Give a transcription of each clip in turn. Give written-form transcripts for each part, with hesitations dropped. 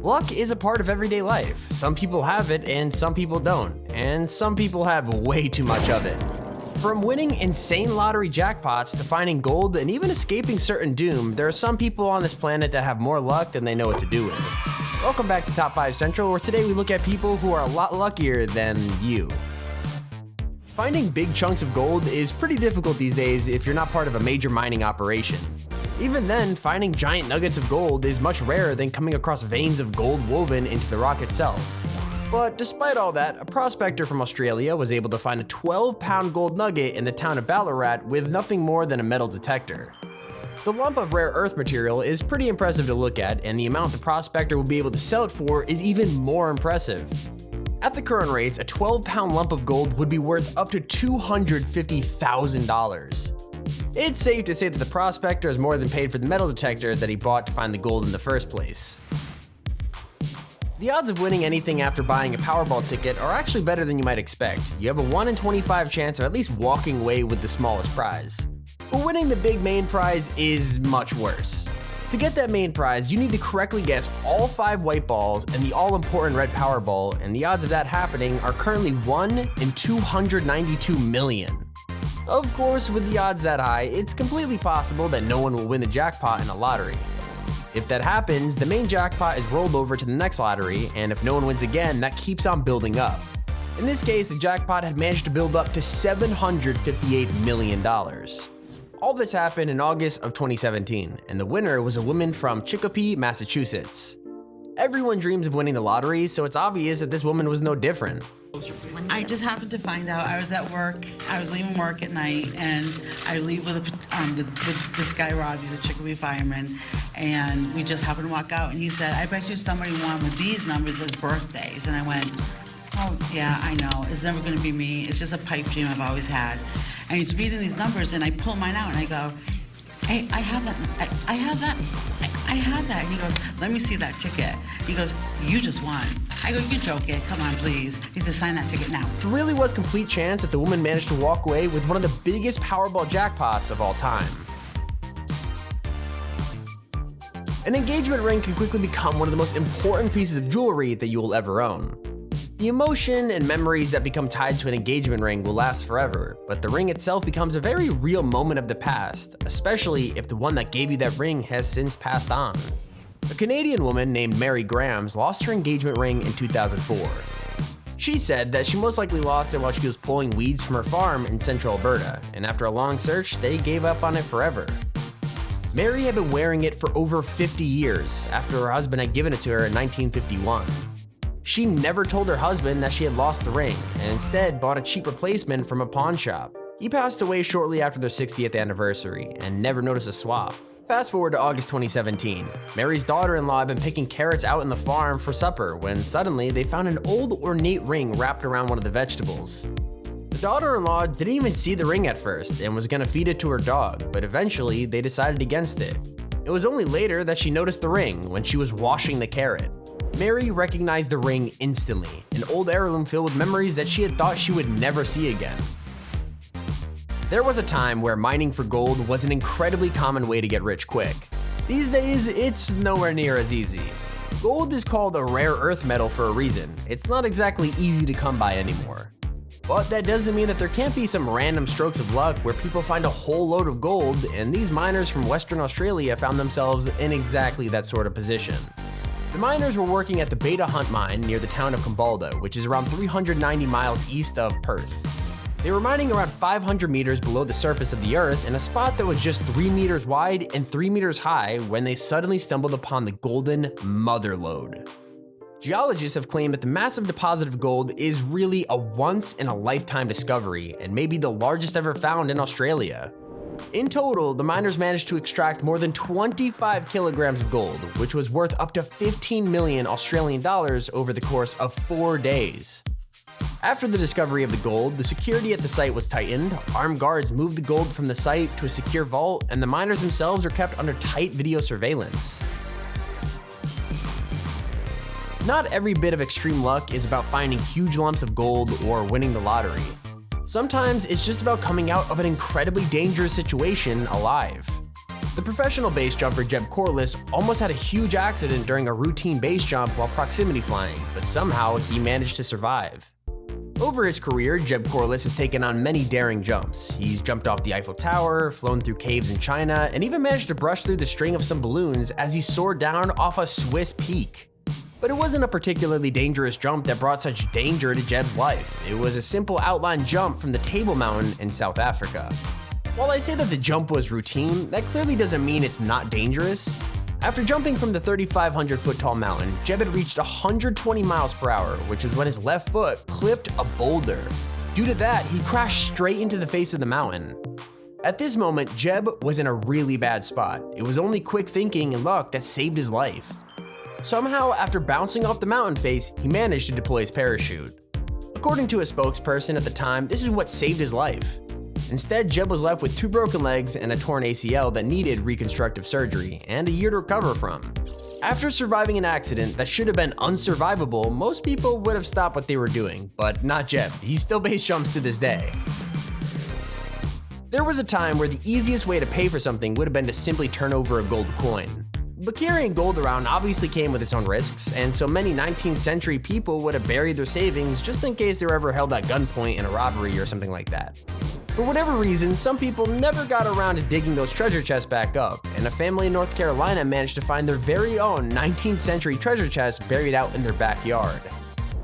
Luck is a part of everyday life. Some people have it and some people don't, and some people have way too much of it. From winning insane lottery jackpots to finding gold and even escaping certain doom, there are some people on this planet that have more luck than they know what to do with. Welcome back to Top 5 Central, where today we look at people who are a lot luckier than you. Finding big chunks of gold is pretty difficult these days if you're not part of a major mining operation. Even then, finding giant nuggets of gold is much rarer than coming across veins of gold woven into the rock itself. But despite all that, a prospector from Australia was able to find a 12-pound gold nugget in the town of Ballarat with nothing more than a metal detector. The lump of rare earth material is pretty impressive to look at, and the amount the prospector will be able to sell it for is even more impressive. At the current rates, a 12-pound lump of gold would be worth up to $250,000. It's safe to say that the prospector has more than paid for the metal detector that he bought to find the gold in the first place. The odds of winning anything after buying a Powerball ticket are actually better than you might expect. You have a 1 in 25 chance of at least walking away with the smallest prize. But winning the big main prize is much worse. To get that main prize, you need to correctly guess all 5 white balls and the all-important red Powerball, and the odds of that happening are currently 1 in 292 million. Of course, with the odds that high, it's completely possible that no one will win the jackpot in a lottery. If that happens, the main jackpot is rolled over to the next lottery, and if no one wins again, that keeps on building up. In this case, the jackpot had managed to build up to $758 million. All this happened in August of 2017, and the winner was a woman from Chicopee, Massachusetts. Everyone dreams of winning the lottery, so it's obvious that this woman was no different. I just happened to find out. I was at work. I was leaving work at night, and I leave with this guy Rob. He's a Chicopee fireman, and we just happened to walk out. And he said, "I bet you somebody won with these numbers as birthdays." And I went, "Oh yeah, I know. It's never going to be me. It's just a pipe dream I've always had." And he's reading these numbers, and I pull mine out, and I go, "Hey, I have that. I have that. I have that." And he goes, "Let me see that ticket." He goes, "You just won." I go, "You're joking. Come on, please." He says, "Sign that ticket now." There really was complete chance that the woman managed to walk away with one of the biggest Powerball jackpots of all time. An engagement ring can quickly become one of the most important pieces of jewelry that you will ever own. The emotion and memories that become tied to an engagement ring will last forever, but the ring itself becomes a very real moment of the past, especially if the one that gave you that ring has since passed on. A Canadian woman named Mary Grams lost her engagement ring in 2004. She said that she most likely lost it while she was pulling weeds from her farm in central Alberta, and after a long search, they gave up on it forever. Mary had been wearing it for over 50 years after her husband had given it to her in 1951. She never told her husband that she had lost the ring, and instead bought a cheap replacement from a pawn shop. He passed away shortly after their 60th anniversary and never noticed a swap. Fast forward to August 2017. Mary's daughter-in-law had been picking carrots out in the farm for supper when suddenly they found an old ornate ring wrapped around one of the vegetables. The daughter-in-law didn't even see the ring at first and was gonna feed it to her dog, but eventually they decided against it. It was only later that she noticed the ring when she was washing the carrot. Mary recognized the ring instantly, an old heirloom filled with memories that she had thought she would never see again. There was a time where mining for gold was an incredibly common way to get rich quick. These days, it's nowhere near as easy. Gold is called a rare earth metal for a reason. It's not exactly easy to come by anymore. But that doesn't mean that there can't be some random strokes of luck where people find a whole load of gold, and these miners from Western Australia found themselves in exactly that sort of position. The miners were working at the Beta Hunt mine near the town of Kambalda, which is around 390 miles east of Perth. They were mining around 500 meters below the surface of the earth in a spot that was just 3 meters wide and 3 meters high when they suddenly stumbled upon the golden mother lode. Geologists have claimed that the massive deposit of gold is really a once-in-a-lifetime discovery and may be the largest ever found in Australia. In total, the miners managed to extract more than 25 kilograms of gold, which was worth up to 15 million Australian dollars over the course of 4 days. After the discovery of the gold, the security at the site was tightened, armed guards moved the gold from the site to a secure vault, and the miners themselves were kept under tight video surveillance. Not every bit of extreme luck is about finding huge lumps of gold or winning the lottery. Sometimes it's just about coming out of an incredibly dangerous situation alive. The professional base jumper Jeb Corliss almost had a huge accident during a routine base jump while proximity flying, but somehow he managed to survive. Over his career, Jeb Corliss has taken on many daring jumps. He's jumped off the Eiffel Tower, flown through caves in China, and even managed to brush through the string of some balloons as he soared down off a Swiss peak. But it wasn't a particularly dangerous jump that brought such danger to Jeb's life. It was a simple outline jump from the Table Mountain in South Africa. While I say that the jump was routine, that clearly doesn't mean it's not dangerous. After jumping from the 3,500-foot tall mountain, Jeb had reached 120 miles per hour, which is when his left foot clipped a boulder. Due to that, he crashed straight into the face of the mountain. At this moment, Jeb was in a really bad spot. It was only quick thinking and luck that saved his life. Somehow, after bouncing off the mountain face, he managed to deploy his parachute. According to a spokesperson at the time, this is what saved his life. Instead, Jeb was left with 2 broken legs and a torn ACL that needed reconstructive surgery and a year to recover from. After surviving an accident that should have been unsurvivable, most people would have stopped what they were doing, but not Jeb. He still base jumps to this day. There was a time where the easiest way to pay for something would have been to simply turn over a gold coin. But carrying gold around obviously came with its own risks, and so many 19th century people would have buried their savings just in case they were ever held at gunpoint in a robbery or something like that. For whatever reason, some people never got around to digging those treasure chests back up, and a family in North Carolina managed to find their very own 19th century treasure chest buried out in their backyard.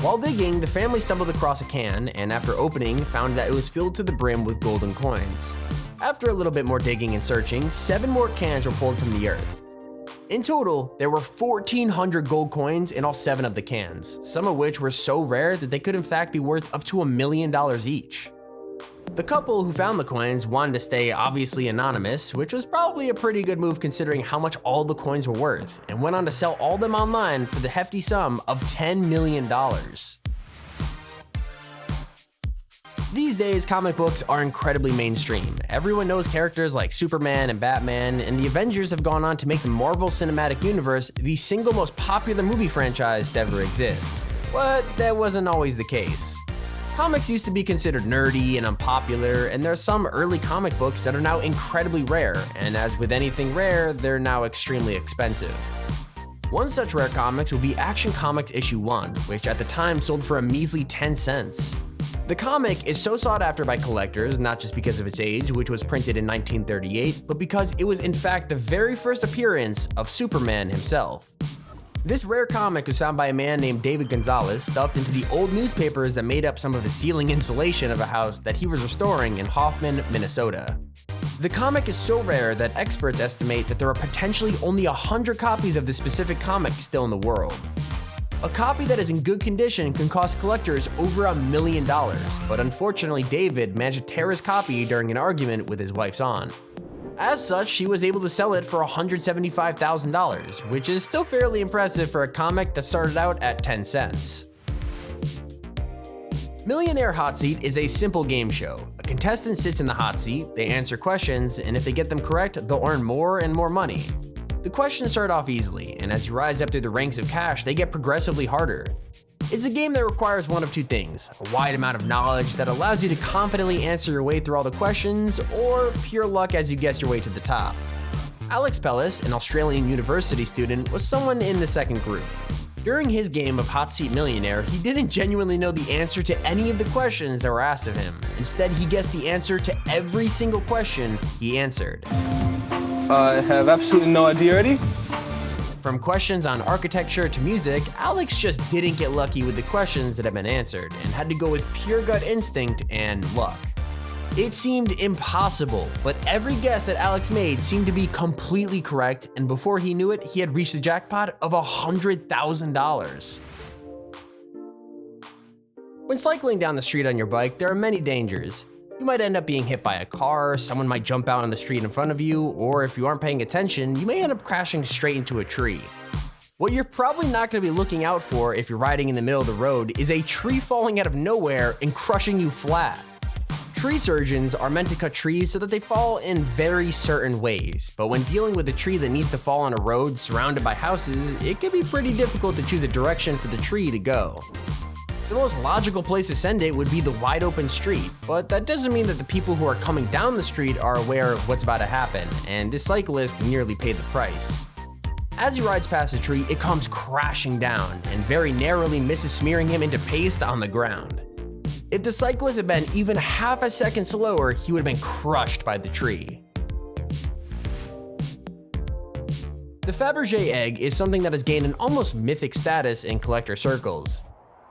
While digging, the family stumbled across a can, and after opening, found that it was filled to the brim with golden coins. After a little bit more digging and searching, 7 more cans were pulled from the earth. In total, there were 1,400 gold coins in all 7 of the cans, some of which were so rare that they could in fact be worth up to $1 million each. The couple who found the coins wanted to stay obviously anonymous, which was probably a pretty good move considering how much all the coins were worth, and went on to sell all of them online for the hefty sum of $10 million. These days, comic books are incredibly mainstream. Everyone knows characters like Superman and Batman, and the Avengers have gone on to make the Marvel Cinematic Universe the single most popular movie franchise to ever exist. But that wasn't always the case. Comics used to be considered nerdy and unpopular, and there are some early comic books that are now incredibly rare, and as with anything rare, they're now extremely expensive. One such rare comics would be Action Comics issue 1, which at the time sold for a measly 10 cents. The comic is so sought after by collectors, not just because of its age, which was printed in 1938, but because it was in fact the very first appearance of Superman himself. This rare comic was found by a man named David Gonzalez, stuffed into the old newspapers that made up some of the ceiling insulation of a house that he was restoring in Hoffman, Minnesota. The comic is so rare that experts estimate that there are potentially only 100 copies of this specific comic still in the world. A copy that is in good condition can cost collectors over $1 million, but unfortunately David managed to tear his copy during an argument with his wife's aunt. As such, she was able to sell it for $175,000, which is still fairly impressive for a comic that started out at 10 cents. Millionaire Hot Seat is a simple game show. A contestant sits in the hot seat, they answer questions, and if they get them correct, they'll earn more and more money. The questions start off easily, and as you rise up through the ranks of cash, they get progressively harder. It's a game that requires one of two things: a wide amount of knowledge that allows you to confidently answer your way through all the questions, or pure luck as you guess your way to the top. Alex Pellis, an Australian university student, was someone in the second group. During his game of Hot Seat Millionaire, he didn't genuinely know the answer to any of the questions that were asked of him. Instead, he guessed the answer to every single question he answered. I have absolutely no idea already. From questions on architecture to music, Alex just didn't get lucky with the questions that had been answered and had to go with pure gut instinct and luck. It seemed impossible, but every guess that Alex made seemed to be completely correct, and before he knew it, he had reached the jackpot of $100,000. When cycling down the street on your bike, there are many dangers. You might end up being hit by a car, someone might jump out on the street in front of you, or if you aren't paying attention, you may end up crashing straight into a tree. What you're probably not going to be looking out for if you're riding in the middle of the road is a tree falling out of nowhere and crushing you flat. Tree surgeons are meant to cut trees so that they fall in very certain ways, but when dealing with a tree that needs to fall on a road surrounded by houses, it can be pretty difficult to choose a direction for the tree to go. The most logical place to send it would be the wide open street, but that doesn't mean that the people who are coming down the street are aware of what's about to happen, and this cyclist nearly paid the price. As he rides past the tree, it comes crashing down and very narrowly misses smearing him into paste on the ground. If the cyclist had been even half a second slower, he would have been crushed by the tree. The Fabergé egg is something that has gained an almost mythic status in collector circles.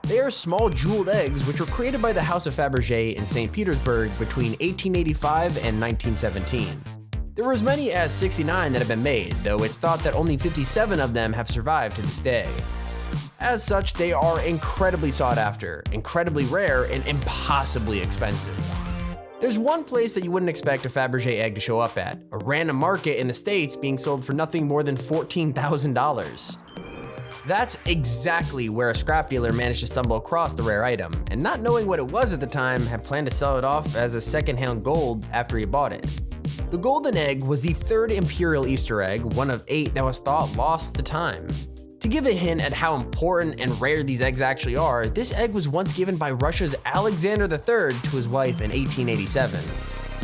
They are small jeweled eggs which were created by the House of Fabergé in St. Petersburg between 1885 and 1917. There were as many as 69 that have been made, though it's thought that only 57 of them have survived to this day. As such, they are incredibly sought after, incredibly rare, and impossibly expensive. There's one place that you wouldn't expect a Fabergé egg to show up at, a random market in the States being sold for nothing more than $14,000. That's exactly where a scrap dealer managed to stumble across the rare item, and not knowing what it was at the time, had planned to sell it off as a second-hand gold after he bought it. The golden egg was the third imperial Easter egg, one of 8 that was thought lost to time. To give a hint at how important and rare these eggs actually are, this egg was once given by Russia's Alexander III to his wife in 1887.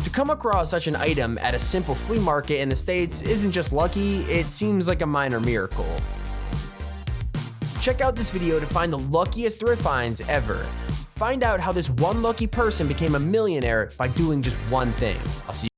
To come across such an item at a simple flea market in the States isn't just lucky, it seems like a minor miracle. Check out this video to find the luckiest thrift finds ever. Find out how this one lucky person became a millionaire by doing just one thing. I'll see you